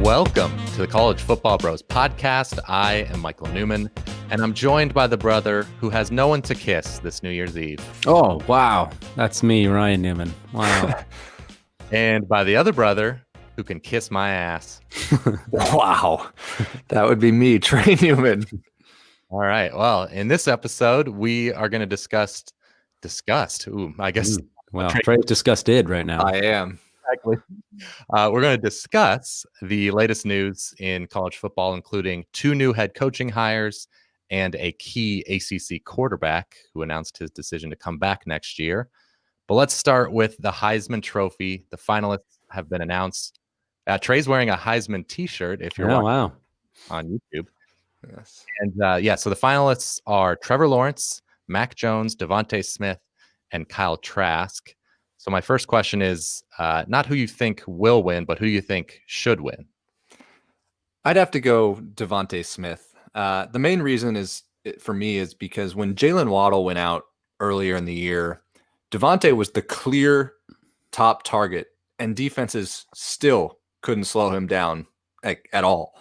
Welcome to the College Football Bros podcast. I am Michael Newman, and I'm joined by the brother who has no one to kiss this New Year's Eve. Oh, wow. That's me, Ryan Newman. Wow. And by the other brother who can kiss my ass. Wow. That would be me, Trey Newman. All right. Well, in this episode, we are going to discuss. Ooh, I guess. Well, Trey's disgusted right now. I am. Exactly. We're going to discuss the latest news in college football, including 2 new head coaching hires and a key ACC quarterback who announced his decision to come back next year. But let's start with the Heisman Trophy. The finalists have been announced. Trey's wearing a Heisman t-shirt if you're watching on YouTube. Yes. And so the finalists are Trevor Lawrence, Mac Jones, Devontae Smith, and Kyle Trask. So my first question is not who you think will win, but who you think should win. I'd have to go Devontae Smith. The main reason for me is because when Jalen Waddle went out earlier in the year, Devontae was the clear top target, and defenses still couldn't slow him down at all.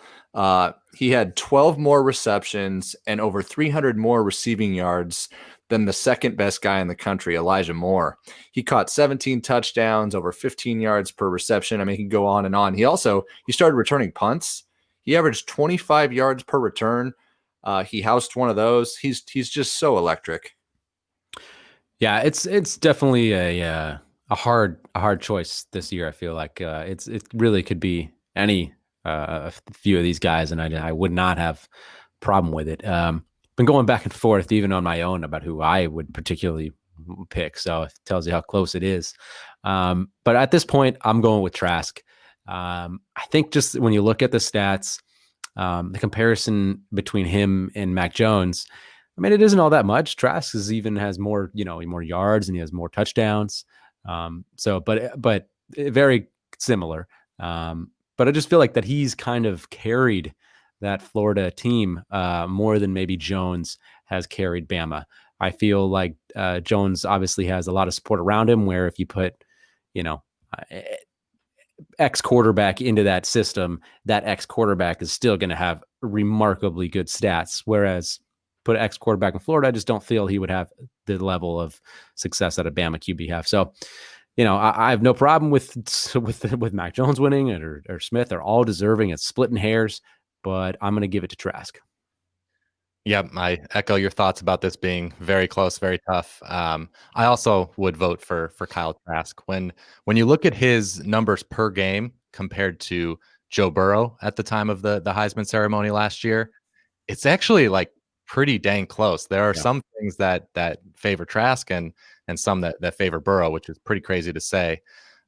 He had 12 more receptions and over 300 more receiving yards than the second best guy in the country, Elijah Moore. He caught 17 touchdowns, over 15 yards per reception. I mean, he can go on and on. He started returning punts. He averaged 25 yards per return. He housed one of those. He's just so electric. Yeah, it's definitely a hard choice this year. I feel like it really could be any a few of these guys, and I would not have a problem with it. Been going back and forth even on my own about who I would particularly pick, so it tells you how close it is. But at this point, I'm going with Trask. I think just when you look at the stats, the comparison between him and Mac Jones, I mean, it isn't all that much. Trask has more, more yards and he has more touchdowns. But very similar. But I just feel like that he's kind of carried that Florida team more than maybe Jones has carried Bama. I feel like Jones obviously has a lot of support around him, where if you put, X quarterback into that system, that X quarterback is still going to have remarkably good stats. Whereas put X quarterback in Florida, I just don't feel he would have the level of success that a Bama QB have. So, I have no problem with Mac Jones winning or Smith. They're all deserving. It's splitting hairs, but I'm going to give it to Trask. Yeah, I echo your thoughts about this being very close, very tough. I also would vote for Kyle Trask. When you look at his numbers per game compared to Joe Burrow at the time of the Heisman ceremony last year, it's actually like pretty dang close. There are some things that favor Trask and some that favor Burrow, which is pretty crazy to say.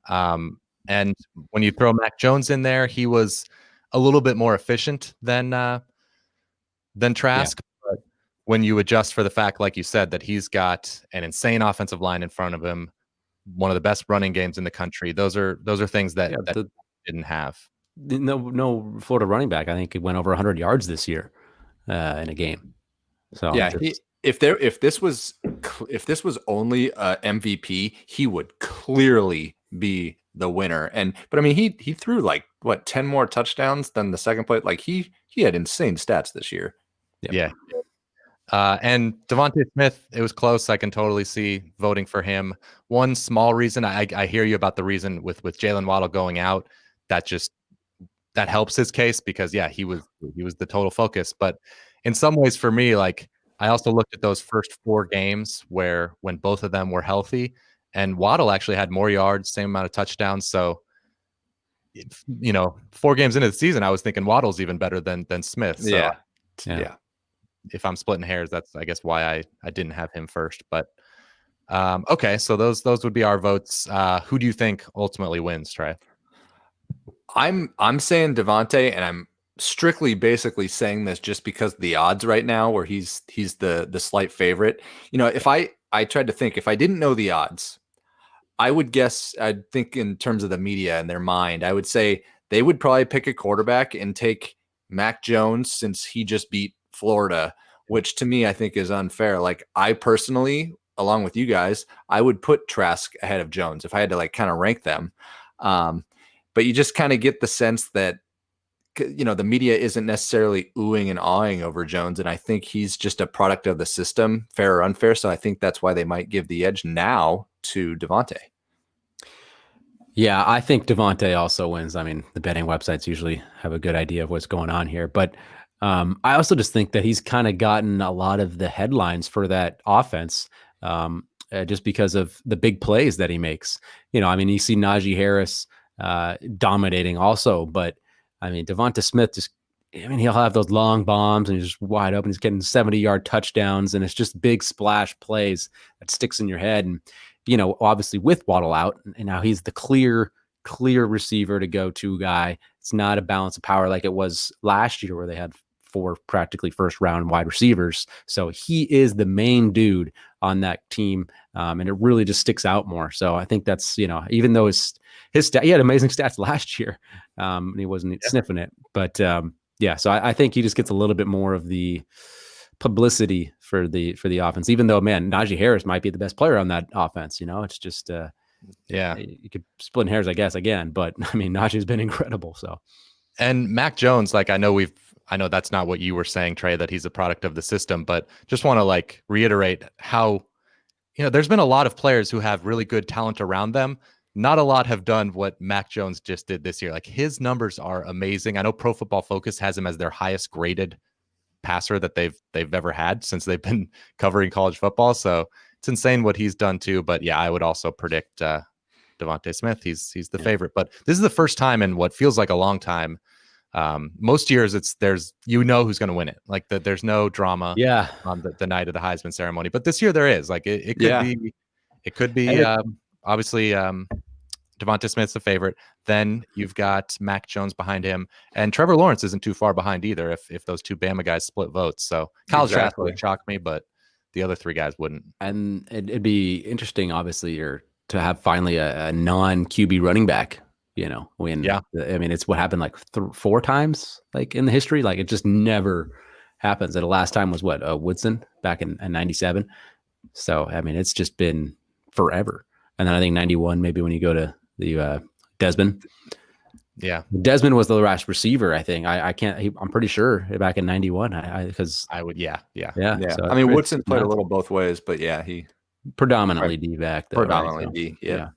And when you throw Mac Jones in there, he was a little bit more efficient than Trask. Yeah. But when you adjust for the fact, like you said, that he's got an insane offensive line in front of him, one of the best running games in the country, those are things that didn't have. No Florida running back, I think, it went over 100 yards this year in a game. So yeah, if this was only MVP, he would clearly be the winner. But I mean, he threw 10 more touchdowns than the second place. Like he had insane stats this year. Yep. Yeah. And Devontae Smith, it was close. I can totally see voting for him. One small reason, I hear you about the reason with Jalen Waddle going out, that helps his case because he was the total focus. But in some ways for me, I also looked at those first 4 games when both of them were healthy, and Waddle actually had more yards, same amount of touchdowns. So, 4 games into the season, I was thinking Waddle's even better than Smith. So yeah. If I'm splitting hairs, that's I guess why I didn't have him first. But okay, so those would be our votes. Who do you think ultimately wins, Trey? I'm saying Devontae, and I'm strictly basically saying this just because of the odds right now, where he's the slight favorite. If I tried to think, if I didn't know the odds, I'd think in terms of the media and their mind, I would say they would probably pick a quarterback and take Mac Jones since he just beat Florida, which to me I think is unfair. Like, I personally, along with you guys, I would put Trask ahead of Jones if I had to kind of rank them. But you just kind of get the sense that the media isn't necessarily oohing and awing over Jones, and I think he's just a product of the system, fair or unfair. So I think that's why they might give the edge now to Devontae. Yeah, I think Devontae also wins. I mean, the betting websites usually have a good idea of what's going on here, but I also just think that he's kind of gotten a lot of the headlines for that offense just because of the big plays that he makes. I mean, you see Najee Harris dominating also, but I mean, Devonta Smith he'll have those long bombs and he's just wide open. He's getting 70-yard touchdowns, and it's just big splash plays that sticks in your head. And obviously with Waddle out, and now he's the clear receiver to go to guy. It's not a balance of power like it was last year where they had 4 practically first round wide receivers. So he is the main dude on that team. And it really just sticks out more. So I think that's, even though his stat, he had amazing stats last year. And he wasn't sniffing it, but so I think he just gets a little bit more of the publicity for the offense, even though, man, Najee Harris might be the best player on that offense. It's just, you could split hairs, I guess, again, but I mean, Najee's been incredible. So, and Mac Jones, like, I know that's not what you were saying, Trey, that he's a product of the system, but just want to reiterate how, there's been a lot of players who have really good talent around them. Not a lot have done what Mac Jones just did this year. Like, his numbers are amazing. I know Pro Football Focus has him as their highest graded passer that they've ever had since they've been covering college football. So it's insane what he's done too. But yeah, I would also predict Devonta Smith. He's the favorite. But this is the first time in what feels like a long time. Most years there's who's going to win it. Like there's no drama on the night of the Heisman ceremony. But this year there is. Like it could be obviously Devonta Smith's the favorite. Then you've got Mac Jones behind him, and Trevor Lawrence isn't too far behind either. If those 2 Bama guys split votes, so Kyle Trask would shock me, but the other 3 guys wouldn't. And it'd be interesting, obviously, to have finally a non QB running back. I mean, it's what happened 4 times, in the history. Like, it just never happens. And the last time was Woodson back in '97. So I mean, it's just been forever. And then I think '91, maybe when you go to the Desmond. Yeah, Desmond was the last receiver. I think I'm pretty sure back in '91. Because I would, yeah. So I mean, Woodson played a little both ways, but yeah, he predominantly D back. Predominantly D. Yeah.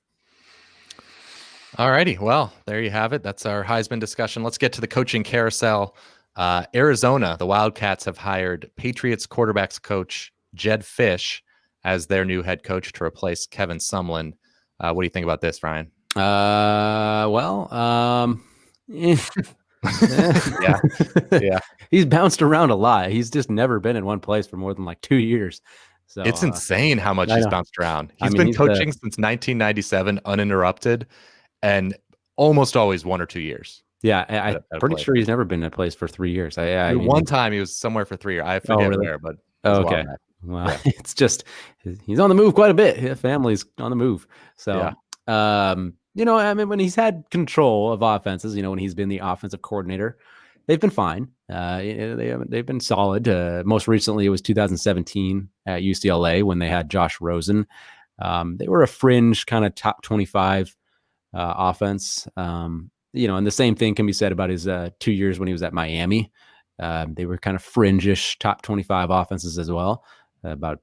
All righty. Well, there you have it. That's our Heisman discussion. Let's get to the coaching carousel. Arizona, the Wildcats have hired Patriots quarterbacks coach Jedd Fisch as their new head coach to replace Kevin Sumlin. What do you think about this, Ryan? Yeah. He's bounced around a lot. He's just never been in one place for more than 2 years. So it's insane how much he's bounced around. He's been coaching since 1997 uninterrupted, and almost always 1 or 2 years. Yeah, I'm pretty sure he's never been in a place for 3 years. One time he was somewhere for 3 years. I forget where, but okay. Well, it's just he's on the move quite a bit. His family's on the move. So, I mean, when he's had control of offenses, when he's been the offensive coordinator, they've been fine. They've been solid. Most recently, it was 2017 at UCLA when they had Josh Rosen. They were a fringe kind of top 25 offense. And the same thing can be said about his 2 years when he was at Miami. They were kind of fringe-ish top 25 offenses as well, about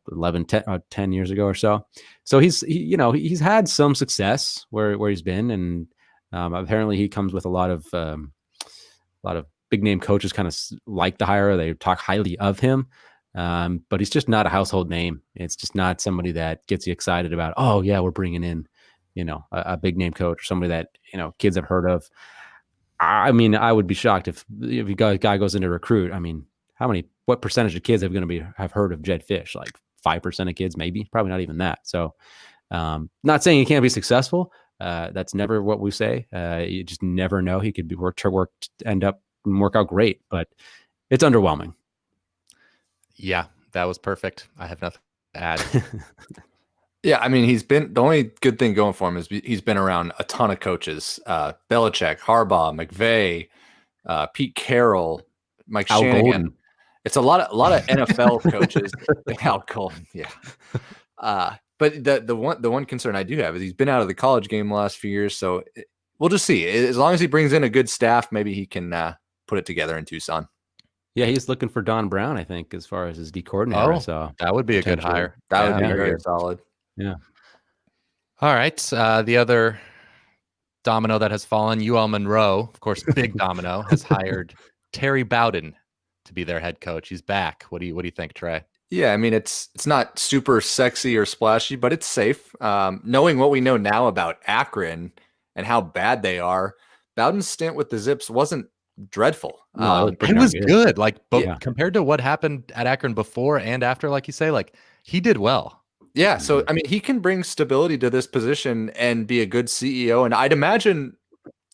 10 years ago or so. So he's had some success where he's been, and apparently he comes with a lot of big name coaches kind of like the hire. They talk highly of him, but he's just not a household name. It's just not somebody that gets you excited about, oh yeah, we're bringing in, a big name coach or somebody that, kids have heard of. I mean, I would be shocked if a guy goes into recruit. I mean, what percentage of kids have heard of Jedd Fisch? 5% of kids, maybe, probably not even that. So, not saying he can't be successful. That's never what we say. You just never know. He could be work out great, but it's underwhelming. Yeah, that was perfect. I have nothing to add. Yeah, I mean, the only good thing going for him is he's been around a ton of coaches: Belichick, Harbaugh, McVay, Pete Carroll, Mike Shanahan. Golden. It's a lot of NFL coaches. Al Golden, yeah. But the one concern I do have is he's been out of the college game the last few years, so we'll just see. As long as he brings in a good staff, maybe he can put it together in Tucson. Yeah, he's looking for Don Brown, I think, as far as his D coordinator. Oh, So that would be a good potentially. hire. That would be very very good. solid. Yeah. All right. The other domino that has fallen, UL-Monroe, of course, big domino, has hired Terry Bowden to be their head coach. He's back. What do you think, Trey? Yeah, I mean, it's not super sexy or splashy, but it's safe. Knowing what we know now about Akron and how bad they are, Bowden's stint with the Zips wasn't dreadful. No, It was good. Like, but Yeah. compared to what happened at Akron before and after, like you say, like he did well. Yeah, so I mean, he can bring stability to this position and be a good CEO. And I'd imagine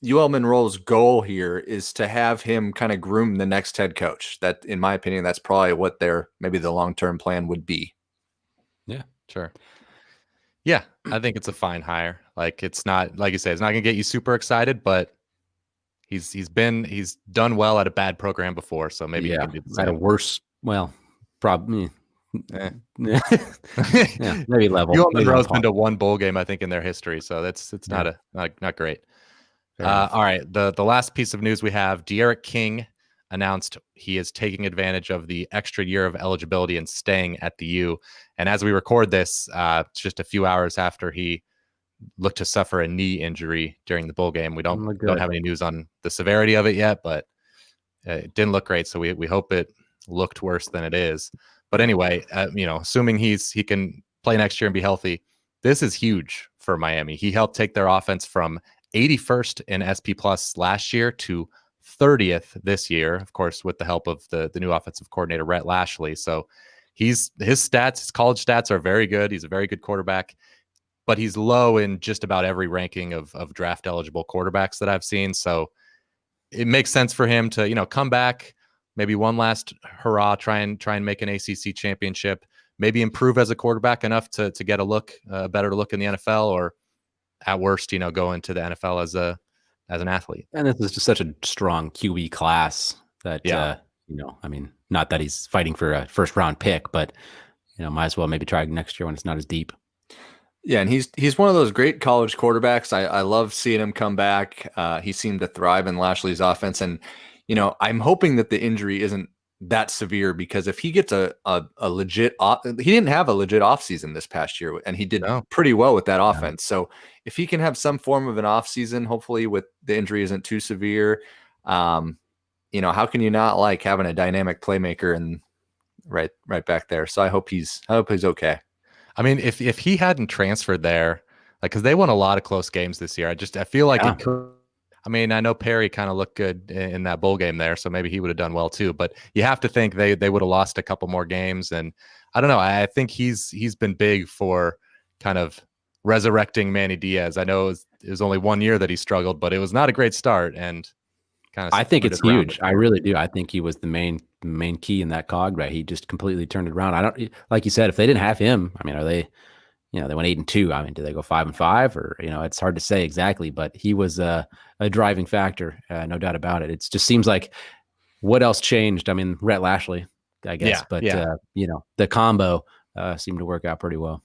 UL-Monroe's goal here is to have him kind of groom the next head coach. That, in my opinion, that's probably what maybe the long-term plan would be. Yeah, sure. Yeah, I think it's a fine hire. Like, it's not, like you say, it's not gonna get you super excited, but he's done well at a bad program before, so maybe he can do the same. At a worse, well, probably. Eh. Yeah, maybe level. UL-Monroe's been to one bowl game, I think, in their history, so it's not great. All right, the last piece of news we have: De'Aaron King announced he is taking advantage of the extra year of eligibility and staying at the U. And as we record this, just a few hours after he looked to suffer a knee injury during the bowl game, we don't have any news on the severity of it yet, but it didn't look great. So we hope it looked worse than it is. But anyway, assuming he can play next year and be healthy, this is huge for Miami. He helped take their offense from 81st in SP Plus last year to 30th this year, of course, with the help of the new offensive coordinator, Rhett Lashley. So his college stats are very good. He's a very good quarterback, but he's low in just about every ranking of draft eligible quarterbacks that I've seen. So it makes sense for him to, come back, maybe one last hurrah, try and make an ACC championship, maybe improve as a quarterback enough to get a better look in the NFL, or at worst, go into the NFL as an athlete. And this is just such a strong QB class that, I mean, not that he's fighting for a first round pick, but, might as well maybe try next year when it's not as deep. Yeah, and he's one of those great college quarterbacks. I love seeing him come back. He seemed to thrive in Lashley's offense. And, I'm hoping that the injury isn't that severe, because if he gets a legit he didn't have a legit offseason this past year, and he did pretty well with that offense. So if he can have some form of an offseason, hopefully with the injury isn't too severe, how can you not like having a dynamic playmaker and right back there? So I hope he's okay. I mean, if he hadn't transferred there, like, because they won a lot of close games this year, I feel like it could. I mean, I know Perry kind of looked good in that bowl game there, so maybe he would have done well too. But you have to think they would have lost a couple more games, and I don't know. I think he's been big for kind of resurrecting Manny Diaz. I know it was only 1 year that he struggled, but it was not a great start, and kind of. I think it's huge. I really do. I think he was the main key in that cog, right? He just completely turned it around. I don't, like you said, if they didn't have him, I mean, are they? They went 8-2. I mean, do they go 5-5, or it's hard to say exactly, but he was a driving factor, no doubt about it. It just seems like what else changed? I mean, Rhett Lashley, I guess, but the combo seemed to work out pretty well.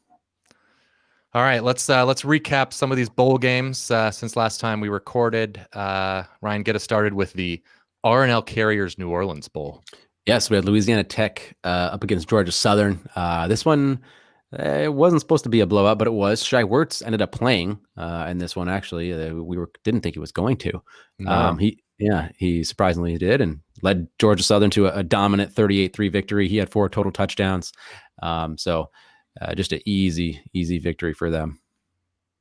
All right, let's recap some of these bowl games since last time we recorded. Ryan, get us started with the R+L Carriers New Orleans Bowl. Yes, we had Louisiana Tech up against Georgia Southern. This one. It wasn't supposed to be a blowout, but it was. Shai Werts ended up playing in this one. Actually, didn't think he was going to. No. He surprisingly did, and led Georgia Southern to a dominant 38-3 victory. He had 4 total touchdowns. So just an easy victory for them.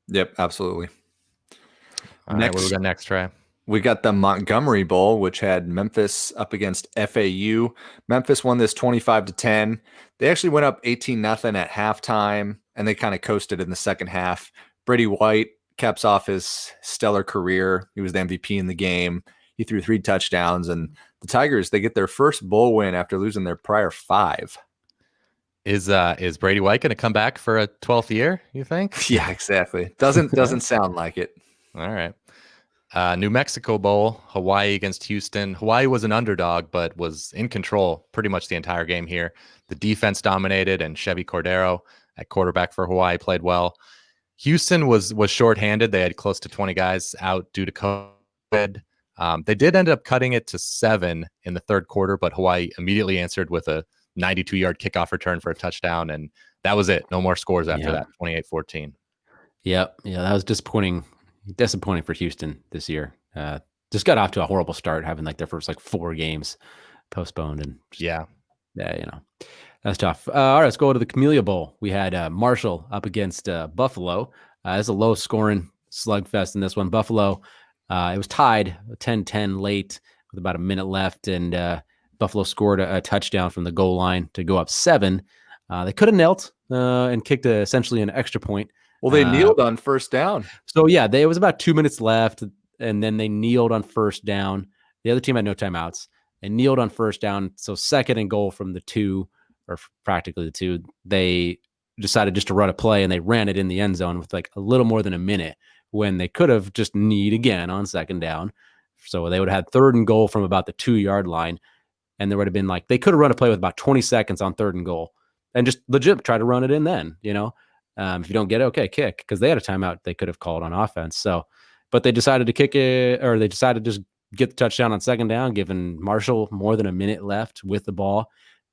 Yep, absolutely. All right, what do we got next, Trey? We got the Montgomery Bowl, which had Memphis up against FAU. Memphis won this 25-10. They actually went up 18-0 at halftime, and they kind of coasted in the second half. Brady White caps off his stellar career. He was the MVP in the game. He threw 3 touchdowns, and the Tigers, they get their first bowl win after losing their prior 5. Is Brady White going to come back for a 12th year, you think? Yeah, exactly. Doesn't sound like it. All right. New Mexico Bowl, Hawaii against Houston. Hawaii was an underdog, but was in control pretty much the entire game here. The defense dominated, and Chevy Cordero at quarterback for Hawaii played well. Houston was shorthanded. They had close to 20 guys out due to COVID. They did end up cutting it to 7 in the third quarter, but Hawaii immediately answered with a 92-yard kickoff return for a touchdown, and that was it. No more scores after that, 28-14. Yep. Yeah, that was disappointing for Houston this year. Just got off to a horrible start, having like their first like 4 games postponed, and yeah, that's tough. All right, let's go to the Camellia Bowl. We had Marshall up against Buffalo. It's a low scoring slugfest in this one. Buffalo, it was tied 10-10 late with about a minute left, and Buffalo scored a touchdown from the goal line to go up 7. They could have knelt and kicked essentially an extra point. Well, they kneeled on first down. So yeah, it was about 2 minutes left, and then they kneeled on first down. The other team had no timeouts. They kneeled on first down. So 2nd and goal from the 2, or practically the 2, they decided just to run a play, and they ran it in the end zone with like a little more than a minute when they could have just kneed again on 2nd down. So they would have had 3rd and goal from about the 2-yard line. And there would have been like, they could have run a play with about 20 seconds on 3rd and goal and just legit try to run it in then, if you don't get it, okay, kick, because they had a timeout they could have called on offense. So, but they decided to kick it, or they decided to just get the touchdown on 2nd down, giving Marshall more than a minute left with the ball.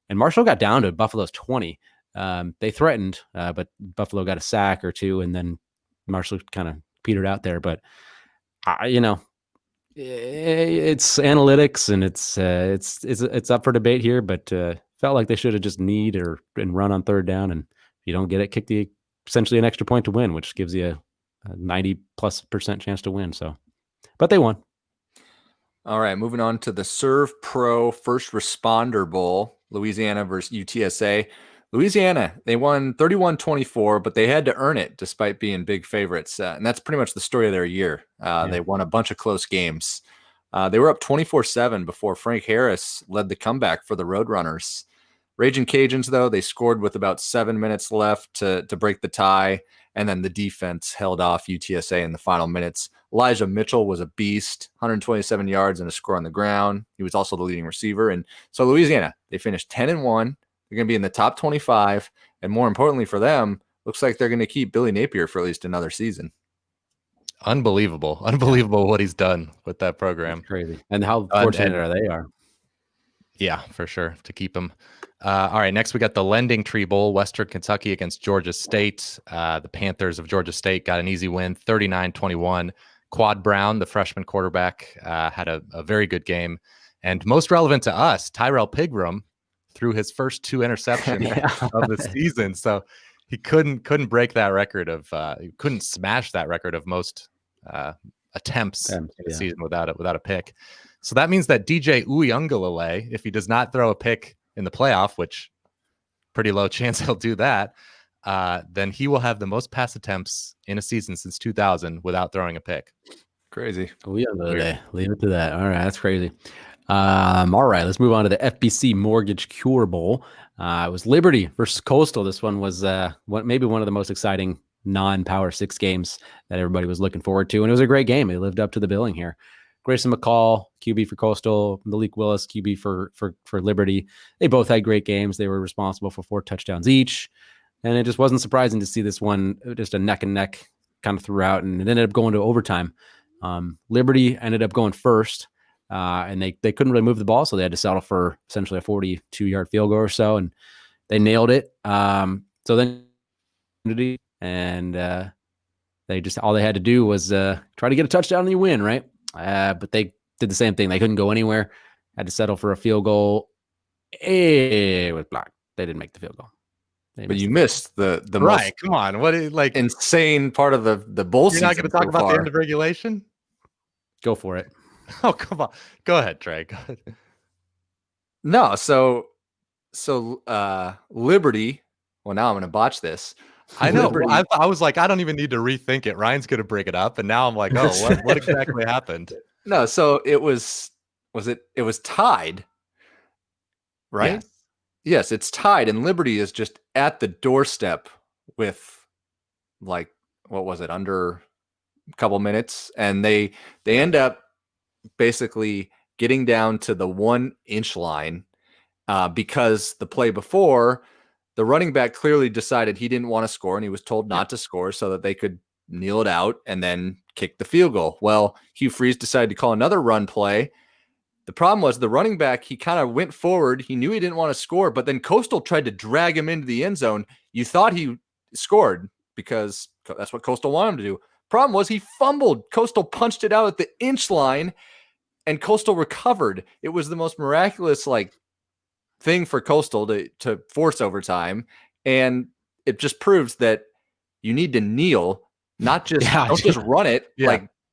And Marshall got down to Buffalo's 20. They threatened, but Buffalo got a sack or 2, and then Marshall kind of petered out there. But, it's analytics, and it's up for debate here, but felt like they should have just kneed and run on 3rd down. And if you don't get it, kick essentially an extra point to win, which gives you a 90+% chance to win. So, but they won. All right, moving on to the Serve Pro First Responder Bowl, Louisiana versus UTSA. Louisiana, they won 31-24, but they had to earn it despite being big favorites. And that's pretty much the story of their year. They won a bunch of close games. They were up 24-7 before Frank Harris led the comeback for the Roadrunners. Raging Cajuns, though, they scored with about 7 minutes left to break the tie, and then the defense held off UTSA in the final minutes. Elijah Mitchell was a beast, 127 yards and a score on the ground. He was also the leading receiver. And so Louisiana, they finished 10-1. They're going to be in the top 25, and more importantly for them, looks like they're going to keep Billy Napier for at least another season. Unbelievable what he's done with that program. That's crazy. And how fortunate they are. Yeah, for sure, to keep him. All right, next we got the Lending Tree Bowl, Western Kentucky against Georgia State. The Panthers of Georgia State got an easy win, 39-21. Quad Brown, the freshman quarterback, had a very good game. And most relevant to us, Tyrell Pigram threw his first 2 interceptions of the season. So he couldn't break that record of he couldn't smash that record of most attempts in the season without a pick. So that means that DJ Uiagalelei, if he does not throw a pick in the playoff, which pretty low chance he'll do that, then he will have the most pass attempts in a season since 2000 without throwing a pick. Crazy. Leave it to that. All right, that's crazy. All right, let's move on to the FBC Mortgage Cure Bowl. It was Liberty versus Coastal. This one was maybe one of the most exciting non-Power 6 games that everybody was looking forward to, and it was a great game. It lived up to the billing here. Grayson McCall, QB for Coastal, Malik Willis, QB for Liberty. They both had great games. They were responsible for 4 touchdowns each, and it just wasn't surprising to see this one just a neck and neck kind of throughout, and it ended up going to overtime. Liberty ended up going first, and they couldn't really move the ball, so they had to settle for essentially a 42-yard field goal or so, and they nailed it. So then, and they just all they had to do was try to get a touchdown and you win, right? But they did the same thing. They couldn't go anywhere. Had to settle for a field goal. It was blocked. They didn't make the field goal. But you missed the right. most Come on. What is like insane part of the bowl season? You're not going to talk about the end of regulation? Go for it. Oh, come on. Go ahead, Trey. Go ahead. No, so Liberty. Well, now I'm going to botch this. I know. I was like, I don't even need to rethink it. Ryan's going to bring it up, and now I'm like, oh, what exactly happened? No, so it was tied, right? Yes. Yes, it's tied, and Liberty is just at the doorstep with, like, what was it, under a couple minutes, and they end up basically getting down to the 1-inch line because the play before, the running back clearly decided he didn't want to score, and he was told not to score so that they could kneel it out, and then kick the field goal. Well, Hugh Freeze decided to call another run play. The problem was the running back, he kind of went forward. He knew he didn't want to score, but then Coastal tried to drag him into the end zone. You thought he scored because that's what Coastal wanted him to do. Problem was he fumbled. Coastal punched it out at the inch line, and Coastal recovered. It was the most miraculous thing for Coastal to force overtime, and it just proves that you need to kneel, not just don't just run it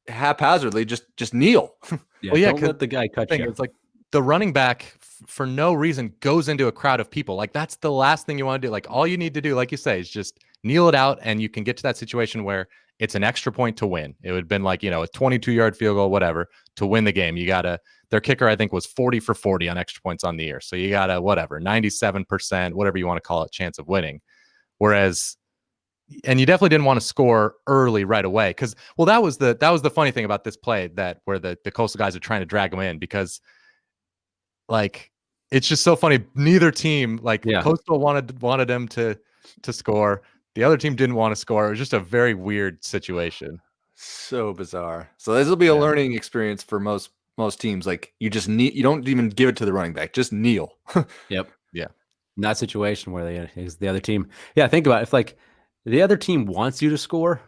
haphazardly. Just kneel. Don't let the guy cut you. It's like the running back for no reason goes into a crowd of people. Like that's the last thing you want to do. Like all you need to do, like you say, is just kneel it out, and you can get to that situation where it's an extra point to win. It would have been like, a 22-yard field goal, whatever, to win the game. You gotta. Their kicker, I think, was 40 for 40 on extra points on the year. So you got a 97%, whatever you want to call it, chance of winning. Whereas, and you definitely didn't want to score early right away because, that was the funny thing about this play where the Coastal guys are trying to drag them in because, it's just so funny. Neither team, Coastal wanted them to score. The other team didn't want to score. It was just a very weird situation. So bizarre. So this will be a learning experience for most teams. You just you don't even give it to the running back. Just kneel. Yep. Yeah. In that situation where the other team. Yeah. Think about it. If the other team wants you to score,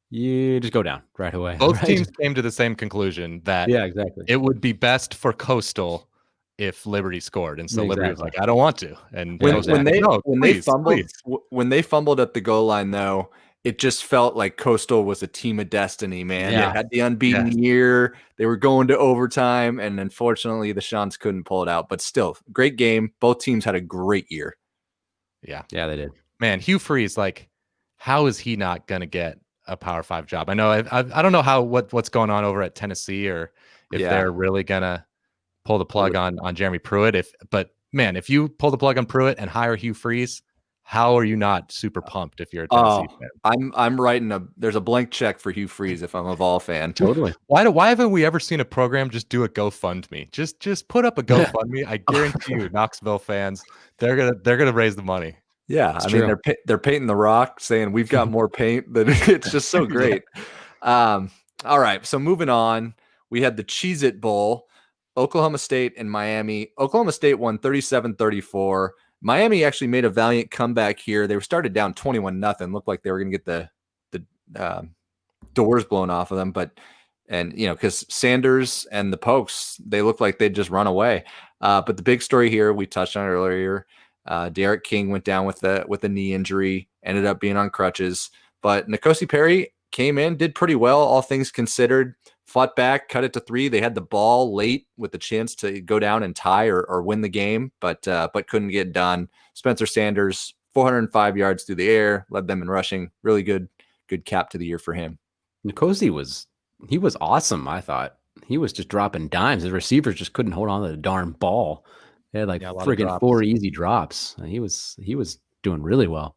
you just go down right away. Both teams came to the same conclusion that exactly. It would be best for Coastal if Liberty scored. And so Liberty was like, I don't want to. And when they fumbled at the goal line, though, it just felt like Coastal was a team of destiny, man. Yeah. They had the unbeaten year. They were going to overtime, and unfortunately, the Shans couldn't pull it out. But still, great game. Both teams had a great year. Yeah. Yeah, they did. Man, Hugh Freeze, how is he not going to get a Power 5 job? I know I don't know what's going on over at Tennessee or if they're really going to pull the plug on Jeremy Pruitt. But man, if you pull the plug on Pruitt and hire Hugh Freeze, how are you not super pumped if you're a Tennessee fan? I'm writing there's a blank check for Hugh Freeze if I'm a Vol fan. Totally. Why haven't we ever seen a program just do a GoFundMe? Just put up a GoFundMe. I guarantee you, Knoxville fans, they're gonna raise the money. Yeah, I mean they're painting the rock, saying we've got more paint. Than it's just so great. All right, so moving on, we had the Cheez-It Bowl, Oklahoma State and Miami. Oklahoma State won 37-34. Miami actually made a valiant comeback here. They were started down 21-0. Looked like they were going to get the doors blown off of them, because Sanders and the Pokes, they looked like they'd just run away. But the big story here, we touched on it earlier. Derek King went down with a knee injury, ended up being on crutches. But N'Kosi Perry came in, did pretty well, all things considered. Fought back, cut it to 3. They had the ball late with the chance to go down and tie or win the game, but couldn't get done. Spencer Sanders, 405 yards through the air, led them in rushing. Really good cap to the year for him. N'Kosi was awesome. I thought he was just dropping dimes. The receivers just couldn't hold on to the darn ball. They had friggin' 4 easy drops. He was doing really well.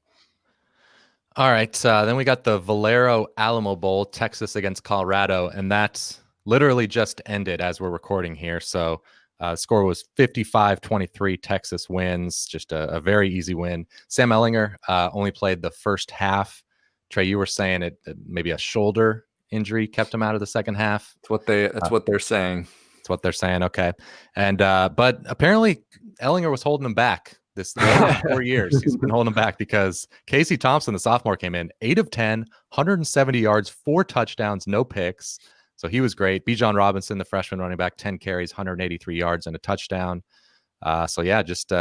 All right, then we got the Valero Alamo Bowl, Texas against Colorado, and that's literally just ended as we're recording here. So score was 55-23. Texas wins, just a very easy win. Sam Ehlinger only played the first half. Trey, you were saying it maybe a shoulder injury kept him out of the second half. That's what they're saying. That's what they're saying. Okay, and but apparently Ehlinger was holding him back. This 4 years he's been holding him back because Casey Thompson, the sophomore, came in 8 of 10, 170 yards, 4 touchdowns, no picks. So he was great. Bijan Robinson, the freshman running back, 10 carries, 183 yards and a touchdown. So yeah, just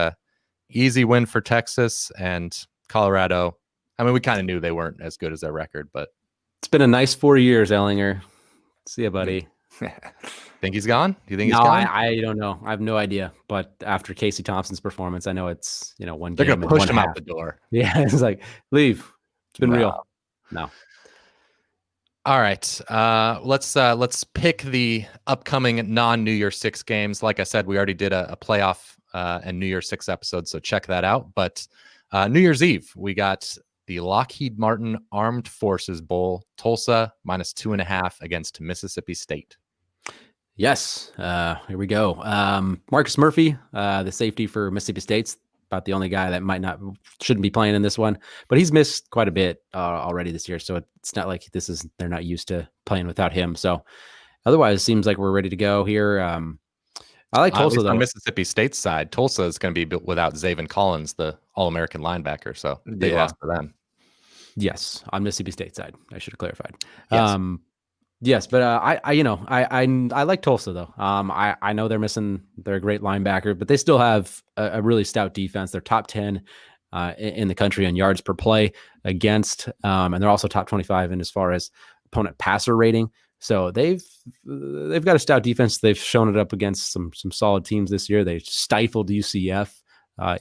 easy win for Texas and Colorado. I mean, we kind of knew they weren't as good as their record, but it's been a nice 4 years, Ehlinger. See ya, buddy. Think he's gone? Do you think he's gone? gone? I don't know. I have no idea. But after Casey Thompson's performance, I know it's one They're game. They're gonna push him out the door. Yeah, it's like leave. It's been real. No. All right. Let's pick the upcoming non-New Year's Six games. Like I said, we already did a playoff and New Year's Six episode, so check that out. But New Year's Eve, we got the Lockheed Martin Armed Forces Bowl, Tulsa -2.5 against Mississippi State. Yes. Here we go. Marcus Murphy, the safety for Mississippi State's about the only guy that shouldn't be playing in this one, but he's missed quite a bit already this year. So it's not like they're not used to playing without him. So otherwise, it seems like we're ready to go here. I like At Tulsa least on though. Mississippi State's side, Tulsa is going to be without Zaven Collins, the All-American linebacker. So they lost to them. Yes, on Mississippi State side, I should have clarified. Yes. Yes, but I like Tulsa though. I know they're missing their great linebacker, but they still have a really stout defense. They're top 10 in the country in yards per play against, and they're also top 25 in as far as opponent passer rating. So they've got a stout defense. They've shown it up against some solid teams this year. They stifled UCF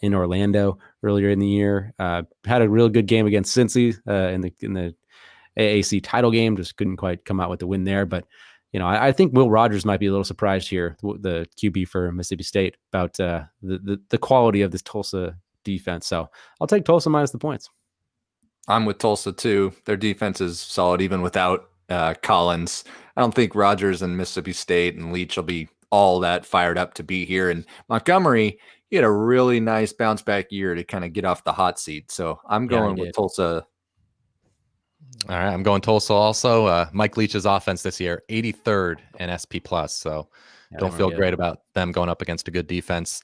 in Orlando earlier in the year. Had a real good game against Cincy in the AAC title game, just couldn't quite come out with the win there. But, I think Will Rogers might be a little surprised here, the QB for Mississippi State, about the quality of this Tulsa defense. So I'll take Tulsa minus the points. I'm with Tulsa too. Their defense is solid even without Collins. I don't think Rogers and Mississippi State and Leach will be all that fired up to be here. And Montgomery, he had a really nice bounce back year to kind of get off the hot seat. So I'm going with Tulsa. All right, I'm going Tulsa also. Mike Leach's offense this year, 83rd in SP+. So don't feel great about them going up against a good defense.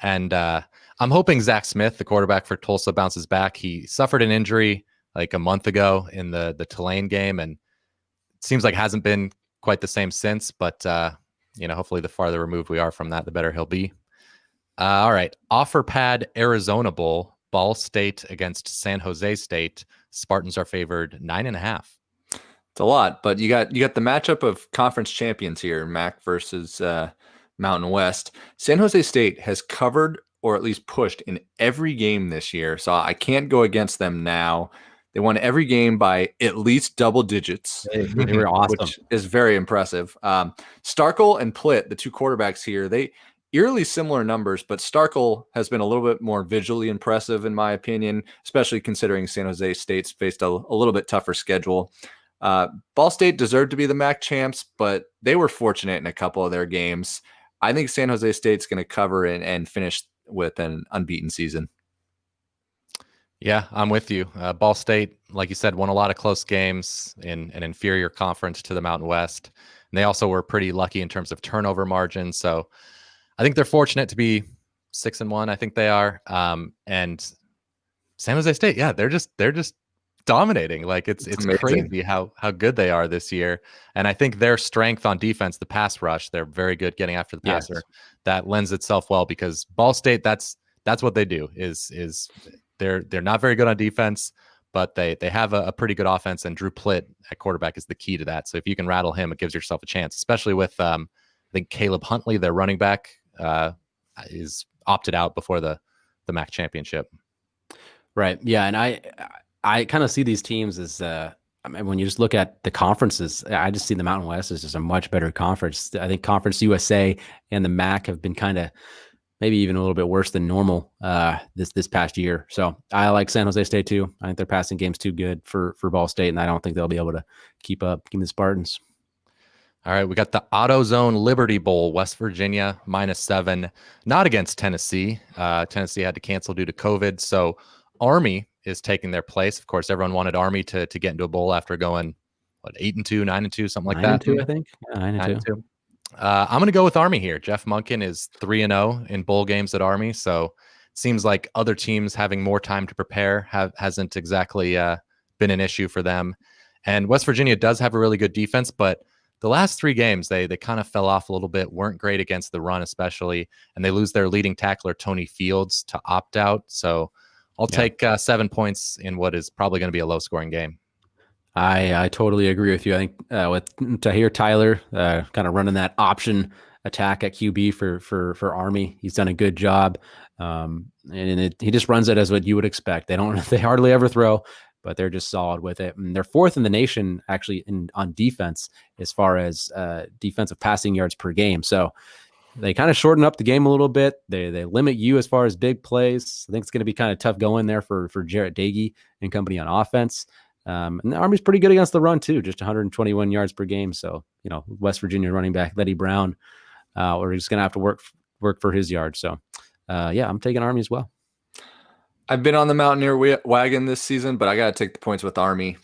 And I'm hoping Zach Smith, the quarterback for Tulsa, bounces back. He suffered an injury like a month ago in the Tulane game, and it seems like hasn't been quite the same since. But hopefully the farther removed we are from that, the better he'll be. All right, Offer Pad Arizona Bowl. Ball State against San Jose State. Spartans are favored 9.5. It's a lot, but you got the matchup of conference champions here, MAC versus Mountain West. San Jose State has covered or at least pushed in every game this year, so I can't go against them now. They won every game by at least double digits. They were awesome, which is very impressive. Starkel and Plitt, the two quarterbacks here, they eerily similar numbers, but Starkel has been a little bit more visually impressive, in my opinion, especially considering San Jose State's faced a little bit tougher schedule. Ball State deserved to be the MAC champs, but they were fortunate in a couple of their games. I think San Jose State's going to cover and finish with an unbeaten season. Yeah, I'm with you. Ball State, like you said, won a lot of close games in an inferior conference to the Mountain West. And they also were pretty lucky in terms of turnover margin. So I think they're fortunate to be 6-1. I think they are. And San Jose State, yeah, they're just dominating. Like it's crazy how good they are this year. And I think their strength on defense, the pass rush, they're very good getting after the passer. That lends itself well because Ball State, that's what they do. Is they're not very good on defense, but they have a pretty good offense. And Drew Plitt at quarterback is the key to that. So if you can rattle him, it gives yourself a chance, especially with I think Caleb Huntley, their running back, is opted out before the MAC championship. Right. Yeah. And I kind of see these teams as when you just look at the conferences, I just see the Mountain West as just a much better conference. I think Conference USA and the MAC have been kind of maybe even a little bit worse than normal this past year. So I like San Jose State too. I think their passing game's too good for Ball State, and I don't think they'll be able to keep up. Give me the Spartans. All right, we got the AutoZone Liberty Bowl, West Virginia, -7, not against Tennessee. Tennessee had to cancel due to COVID, so Army is taking their place. Of course, everyone wanted Army to get into a bowl after going, 8-2, 9-2, something like that. 9-2, I think. Yeah, 9-2. I'm going to go with Army here. Jeff Monken is 3-0 in bowl games at Army, so it seems like other teams having more time to prepare hasn't exactly been an issue for them. And West Virginia does have a really good defense, but the last 3 games, they kind of fell off a little bit, weren't great against the run especially, and they lose their leading tackler, Tony Fields, to opt out. So I'll take 7 points in what is probably going to be a low-scoring game. I totally agree with you. I think with Tahir Tyler kind of running that option attack at QB for Army, he's done a good job, and he just runs it as what you would expect. They hardly ever throw, but they're just solid with it. And they're 4th in the nation actually on defense as far as defensive passing yards per game. So they kind of shorten up the game a little bit. They limit you as far as big plays. I think it's going to be kind of tough going there for Jarrett Dagey and company on offense. And the Army's pretty good against the run too, just 121 yards per game. So, West Virginia running back Letty Brown, we're just going to have to work for his yards. So, I'm taking Army as well. I've been on the Mountaineer wagon this season, but I got to take the points with Army.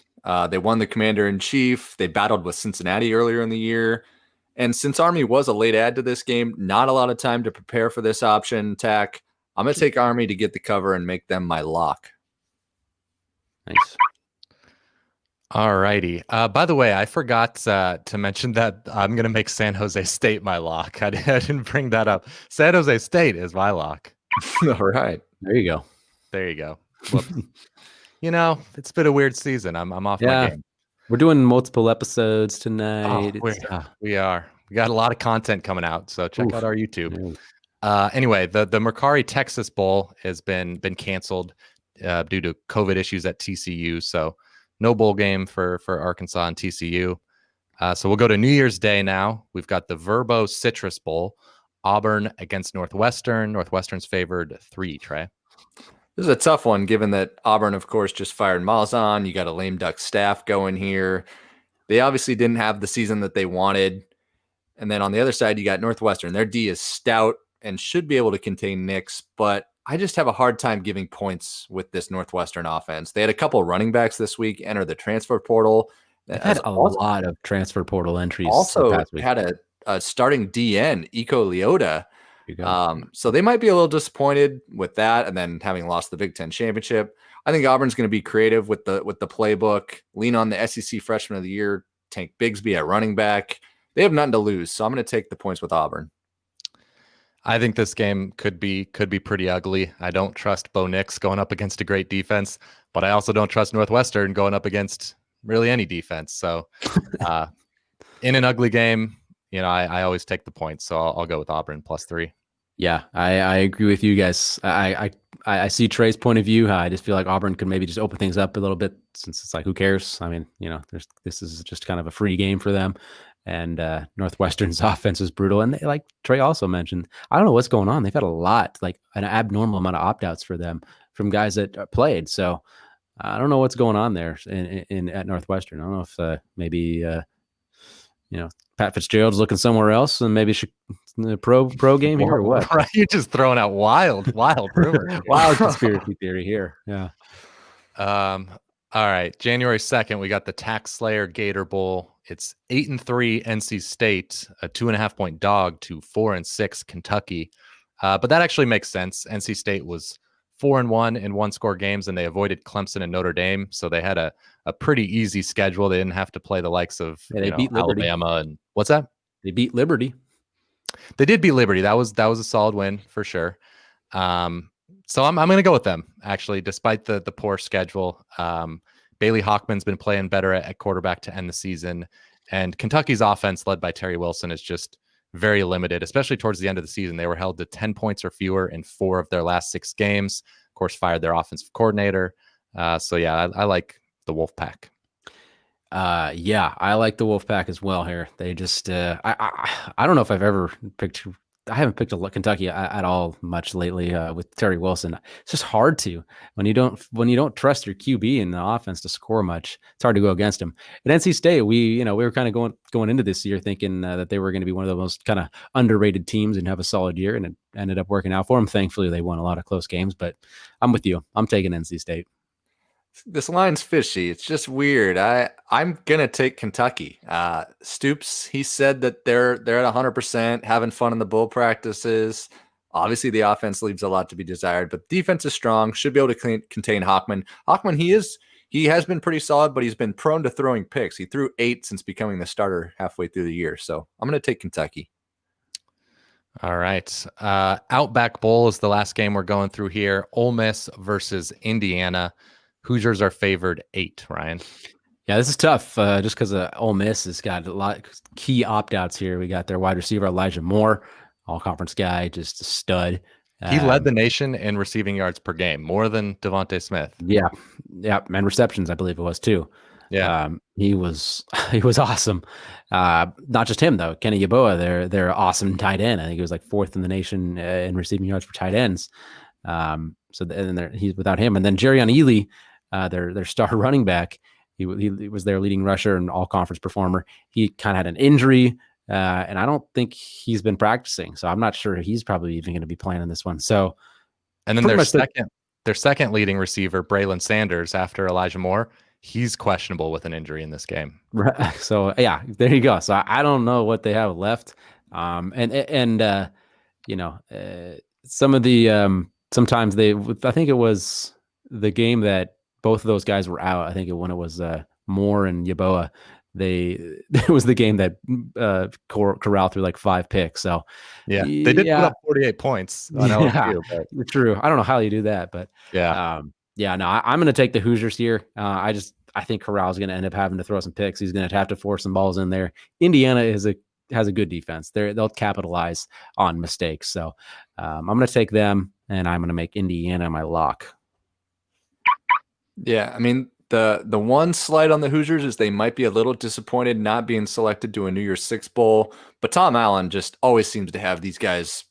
They won the Commander-in-Chief. They battled with Cincinnati earlier in the year. And since Army was a late add to this game, not a lot of time to prepare for this option tack. I'm going to take Army to get the cover and make them my lock. Nice. All righty. By the way, I forgot to mention that I'm going to make San Jose State my lock. I didn't bring that up. San Jose State is my lock. All right. There you go. There you go. Whoops. It's been a weird season. I'm off my game. We're doing multiple episodes tonight. We are. We got a lot of content coming out, so check out our YouTube. Yeah. Anyway, the Mercari Texas Bowl has been canceled due to COVID issues at TCU. So no bowl game for Arkansas and TCU. So we'll go to New Year's Day now. We've got the Verbo Citrus Bowl, Auburn against Northwestern. Northwestern's favored 3, Trey. This is a tough one, given that Auburn, of course, just fired Malzahn. You got a lame duck staff going here. They obviously didn't have the season that they wanted. And then on the other side, you got Northwestern. Their D is stout and should be able to contain Knicks, but I just have a hard time giving points with this Northwestern offense. They had a couple of running backs this week enter the transfer portal. They've had a lot of transfer portal entries. Also had a starting DN, Iko Leota. So they might be a little disappointed with that, and then having lost the Big Ten championship. I think Auburn's going to be creative with the playbook, lean on the SEC Freshman of the Year, Tank Bigsby at running back. They have nothing to lose, so I'm going to take the points with Auburn. I think this game could be pretty ugly. I don't trust Bo Nix going up against a great defense, but I also don't trust Northwestern going up against really any defense. So in an ugly game, I always take the points. So I'll go with Auburn +3. Yeah, I agree with you guys. I see Trey's point of view. I just feel like Auburn could maybe just open things up a little bit, since it's like, who cares? I mean, this is just kind of a free game for them. And Northwestern's offense is brutal. And they, like Trey also mentioned, I don't know what's going on. They've had a lot, like an abnormal amount of opt-outs for them from guys that played. So I don't know what's going on there at Northwestern. I don't know if maybe Pat Fitzgerald's looking somewhere else, and maybe pro game here or what? Right, you're just throwing out wild rumors. Wild conspiracy theory here. Yeah. All right, January 2nd, we got the Tax Slayer Gator Bowl. It's 8-3 NC State, a 2.5-point dog to 4-6 Kentucky. But that actually makes sense. NC State was 4-1 in one-score games, and they avoided Clemson and Notre Dame, so they had a pretty easy schedule. They didn't have to play the likes of they beat Liberty. Alabama and what's that? They beat Liberty. They did beat Liberty. That was a solid win for sure. So I'm going to go with them, actually, despite the poor schedule. Bailey Hawkman's been playing better at quarterback to end the season, and Kentucky's offense, led by Terry Wilson, is just very limited, especially towards the end of the season. They were held to 10 points or fewer in 4 of their last 6 games. Of course, fired their offensive coordinator. So yeah, I like the Wolfpack. Yeah, I like the Wolfpack as well here. They just, I don't know if I've ever picked. I haven't picked a Kentucky at all much lately with Terry Wilson. It's just hard to when you don't trust your QB in the offense to score much. It's hard to go against him. At NC State, we were kind of going into this year thinking that they were going to be one of the most kind of underrated teams and have a solid year, and it ended up working out for them. Thankfully, they won a lot of close games. But I'm with you. I'm taking NC State. This line's fishy. It's just weird. I'm gonna take Kentucky. Stoops, he said that they're at 100%, having fun in the bull practices. Obviously, the offense leaves a lot to be desired, but defense is strong. Should be able to contain Hawkman. Hawkman, he has been pretty solid, but he's been prone to throwing picks. He threw 8 since becoming the starter halfway through the year. So I'm gonna take Kentucky. All right. Outback Bowl is the last game we're going through here. Ole Miss versus Indiana. Hoosiers are favored 8, Ryan. Yeah, this is tough just because Ole Miss has got a lot of key opt-outs here. We got their wide receiver, Elijah Moore, all-conference guy, just a stud. He led the nation in receiving yards per game, more than Devontae Smith. Yeah, and receptions, I believe it was too. Yeah, he was awesome. Not just him though. Kenny Yeboah, their awesome tight end. I think he was like 4th in the nation in receiving yards for tight ends. He's without him, and then Jerrion Ely, their star running back. He was their leading rusher and all-conference performer. He kind of had an injury, and I don't think he's been practicing. So I'm not sure he's probably even going to be playing in this one. So, and then their second their second leading receiver, Braylon Sanders, after Elijah Moore, he's questionable with an injury in this game. Right. So yeah, there you go. So I don't know what they have left. Some of the sometimes I think it was the game that both of those guys were out. I think when it was Moore and Yeboah, it was the game that Corral threw like 5 picks. So yeah, they did put up 48 points on LSU. But true. I don't know how you do that, but no, I'm going to take the Hoosiers here. I think Corral's going to end up having to throw some picks. He's going to have to force some balls in there. Indiana has a good defense. They'll capitalize on mistakes. So I'm going to take them, and I'm going to make Indiana my lock. Yeah, I mean, the one slight on the Hoosiers is they might be a little disappointed not being selected to a New Year's Six bowl, but Tom Allen just always seems to have these guys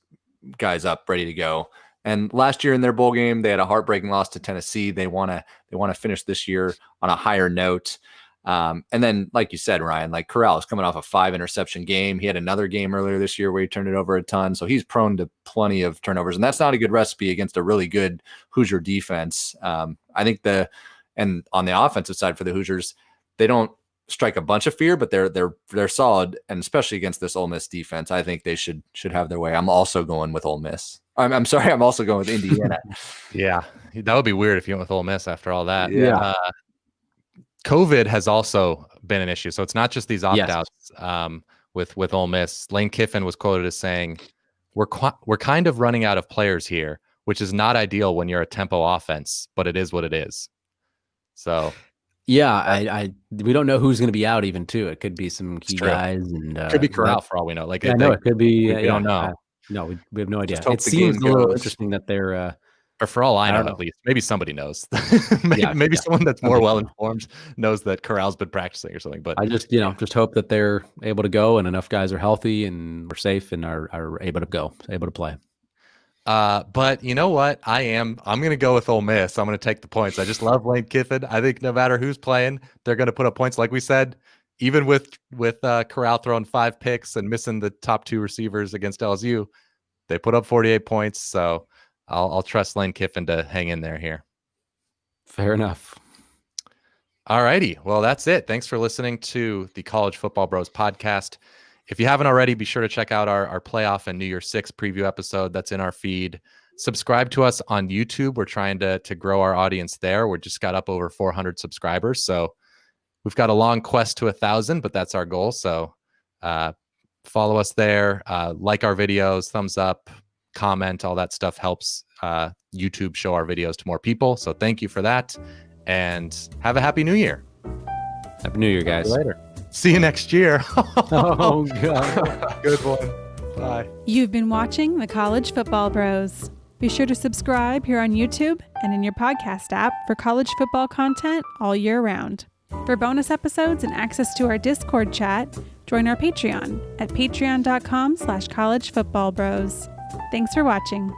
up ready to go. And last year in their bowl game, they had a heartbreaking loss to Tennessee. They want to finish this year on a higher note. And then, like you said, Ryan, like Corral is coming off a 5 interception game. He had another game earlier this year where he turned it over a ton. So he's prone to plenty of turnovers, and that's not a good recipe against a really good Hoosier defense. I think and on the offensive side for the Hoosiers, they don't strike a bunch of fear, but they're solid, and especially against this Ole Miss defense, I think they should have their way. I'm also going with Ole Miss. I'm sorry, I'm also going with Indiana. Yeah, that would be weird if you went with Ole Miss after all that. Yeah. COVID has also been an issue, so it's not just these opt-outs. With Ole Miss. Lane Kiffin was quoted as saying, "We're kind of running out of players here, which is not ideal when you're a tempo offense, but it is what it is." So yeah, we don't know who's going to be out even too. It could be some key guys, and could be Corral for all we know. Like I know it could be. We don't know. No, we have no idea. It seems a little interesting that they're. Or for all I know, at least, maybe somebody knows. maybe someone that's more well informed knows that Corral's been practicing or something. But I just hope that they're able to go and enough guys are healthy and we're safe and are able to go, able to play. But you know what? I'm going to go with Ole Miss. I'm going to take the points. I just love Lane Kiffin. I think no matter who's playing, they're going to put up points. Like we said, even with Corral throwing 5 picks and missing the top 2 receivers against LSU, they put up 48 points. So I'll trust Lane Kiffin to hang in there here. Fair enough. All righty. Well, that's it. Thanks for listening to the College Football Bros podcast. If you haven't already, be sure to check out our playoff and New Year's Six preview episode that's in our feed. Subscribe to us on YouTube. We're trying to grow our audience there. We just got up over 400 subscribers. So we've got a long quest to 1,000, but that's our goal. So follow us there. Like our videos, thumbs up, comment, all that stuff helps YouTube show our videos to more people. So thank you for that. And have a happy New Year. Happy New Year, guys. See you later. See you next year. Oh, God. Good one. Bye. You've been watching the College Football Bros. Be sure to subscribe here on YouTube and in your podcast app for college football content all year round. For bonus episodes and access to our Discord chat, join our Patreon at patreon.com/collegefootballbros. Thanks for watching.